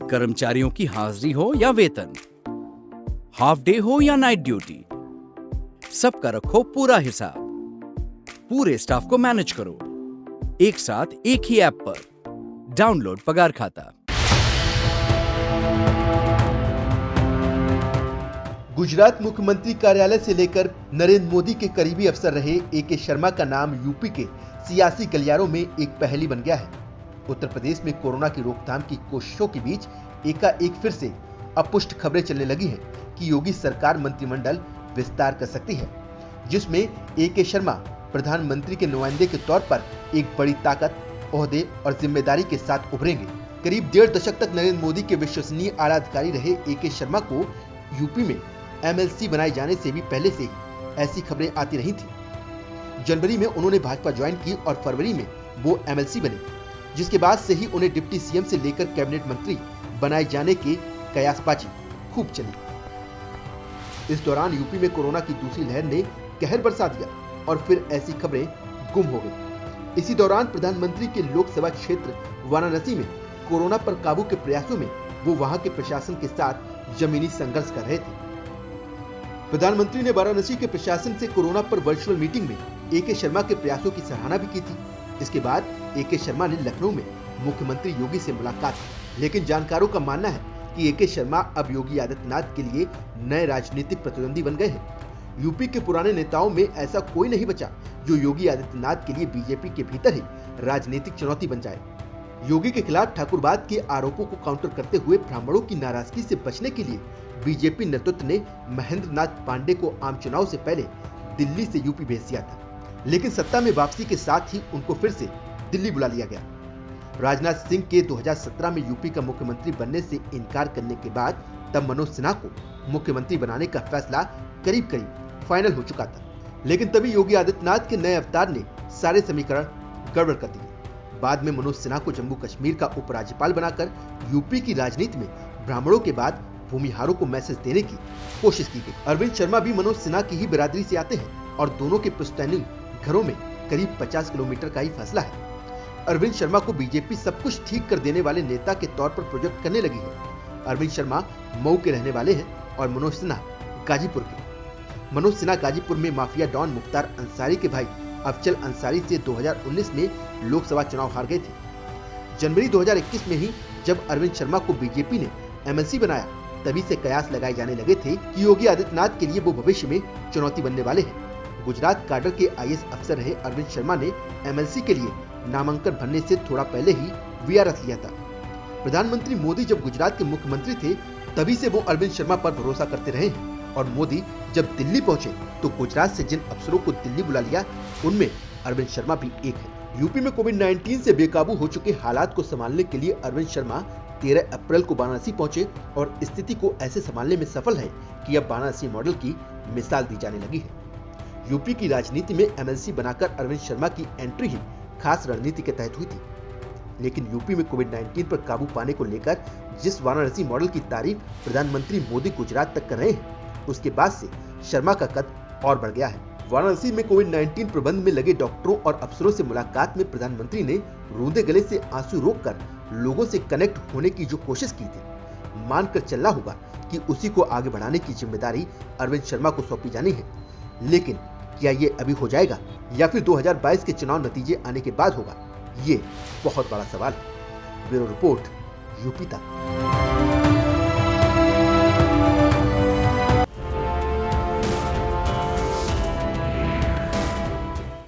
कर्मचारियों की हाजिरी हो या वेतन, हाफ डे हो या नाइट ड्यूटी, सबका रखो पूरा हिसाब। पूरे स्टाफ को मैनेज करो एक साथ एक ही ऐप पर। डाउनलोड पगार खाता। गुजरात मुख्यमंत्री कार्यालय से लेकर नरेंद्र मोदी के करीबी अफसर रहे ए.के. शर्मा का नाम यूपी के सियासी गलियारों में एक पहेली बन गया है। उत्तर प्रदेश में कोरोना की रोकथाम की कोशिशों के बीच एकाएक फिर से अपुष्ट खबरें चलने लगी हैं कि योगी सरकार मंत्रिमंडल विस्तार कर सकती है, जिसमें ए.के. शर्मा प्रधानमंत्री के नुमाइंदे के तौर पर एक बड़ी ताकत, ओहदे और जिम्मेदारी के साथ उभरेंगे। करीब 1.5 दशक तक नरेंद्र मोदी के विश्वसनीय आला अधिकारी रहे ए.के. शर्मा को यूपी में एमएलसी बनाए जाने से भी पहले से ही ऐसी खबरें आती रही थी। जनवरी में उन्होंने भाजपा ज्वाइन की और फरवरी में वो एमएलसी बने, जिसके बाद से ही उन्हें डिप्टी सीएम से लेकर कैबिनेट मंत्री बनाए जाने की कयासबाजी खूब चली। इस दौरान यूपी में कोरोना की दूसरी लहर ने कहर बरसा दिया और फिर ऐसी खबरें गुम हो गई। इसी दौरान प्रधानमंत्री के लोकसभा क्षेत्र वाराणसी में कोरोना पर काबू के प्रयासों में वो वहां के प्रशासन के साथ जमीनी संघर्ष कर रहे थे। प्रधानमंत्री ने वाराणसी के प्रशासन से कोरोना पर वर्चुअल मीटिंग में ए.के. शर्मा के प्रयासों की सराहना भी की थी। इसके बाद ए.के. शर्मा ने लखनऊ में मुख्यमंत्री योगी से मुलाकात की, लेकिन जानकारों का मानना है कि ए.के. शर्मा अब योगी आदित्यनाथ के लिए नए राजनीतिक प्रतिद्वंदी बन गए हैं। यूपी के पुराने नेताओं में ऐसा कोई नहीं बचा जो योगी आदित्यनाथ के लिए बीजेपी के भीतर ही राजनीतिक चुनौती बन जाए। योगी के खिलाफ ठाकुरवाद के आरोपों को काउंटर करते हुए ब्राह्मणों की नाराजगी से बचने के लिए बीजेपी नेतृत्व ने महेंद्र नाथ पांडे को आम चुनाव से पहले दिल्ली से यूपी भेज दिया था, लेकिन सत्ता में वापसी के साथ ही उनको फिर से दिल्ली बुला लिया गया। राजनाथ सिंह के 2017 में यूपी का मुख्यमंत्री बनने से इनकार करने के बाद तब मनोज सिन्हा को मुख्यमंत्री बनाने का फैसला करीब करीब फाइनल हो चुका था, लेकिन तभी योगी आदित्यनाथ के नए अवतार ने सारे समीकरण गड़बड़ कर दिए। बाद में मनोज सिन्हा को जम्मू कश्मीर का उपराज्यपाल बनाकर यूपी की राजनीति में ब्राह्मणों के बाद भूमिहारों को मैसेज देने की कोशिश की गई। अरविंद शर्मा भी मनोज सिन्हा की ही बिरादरी से आते हैं और दोनों के पुश्तैनी घरों में करीब 50 किलोमीटर का ही फासला है। अरविंद शर्मा को बीजेपी सब कुछ ठीक कर देने वाले नेता के तौर पर प्रोजेक्ट करने लगी है। अरविंद शर्मा मऊ के रहने वाले हैं और मनोज सिन्हा गाजीपुर के। मनोज सिन्हा गाजीपुर में माफिया डॉन मुख्तार अंसारी के भाई अफजल अंसारी से 2019 में लोकसभा चुनाव हार गए थे। जनवरी 2021 में ही जब अरविंद शर्मा को बीजेपी ने एमएलसी बनाया, तभी से कयास लगाए जाने लगे थे कि योगी आदित्यनाथ के लिए वो भविष्य में चुनौती बनने वाले हैं। गुजरात काडर के आईएएस अफसर रहे अरविंद शर्मा ने एमएलसी के लिए नामांकन भरने से थोड़ा पहले ही वीआर रख लिया था। प्रधानमंत्री मोदी जब गुजरात के मुख्यमंत्री थे, तभी से वो अरविंद शर्मा पर भरोसा करते रहे हैं और मोदी जब दिल्ली पहुंचे तो गुजरात से जिन अफसरों को दिल्ली बुला लिया, उनमें अरविंद शर्मा भी एक है। यूपी में कोविड-19 से बेकाबू हो चुके हालात को संभालने के लिए अरविंद शर्मा 13 अप्रैल को वाराणसी पहुंचे और स्थिति को ऐसे संभालने में सफल है कि अब वाराणसी मॉडल की मिसाल दी जाने लगी है। यूपी की राजनीति में एमएलसी बनाकर अरविंद शर्मा की एंट्री ही खास रणनीति के तहत हुई थी, लेकिन यूपी में कोविड-19 पर काबू पाने को लेकर जिस वाराणसी मॉडल की तारीफ प्रधानमंत्री मोदी गुजरात तक कर रहे हैं, उसके बाद से शर्मा का कद और बढ़ गया है। वाराणसी में कोविड-19 प्रबंध में लगे डॉक्टरों और अफसरों से मुलाकात में प्रधानमंत्री ने रूंधे गले से आंसू रोककर लोगों से कनेक्ट होने की जो कोशिश की थी, मानकर चलना होगा कि उसी को आगे बढ़ाने की जिम्मेदारी अरविंद शर्मा को सौंपी जानी है। लेकिन क्या ये अभी हो जाएगा या फिर 2022 के चुनाव नतीजे आने के बाद होगा, ये बहुत बड़ा सवाल है। ब्यूरो रिपोर्ट, यूपी तक।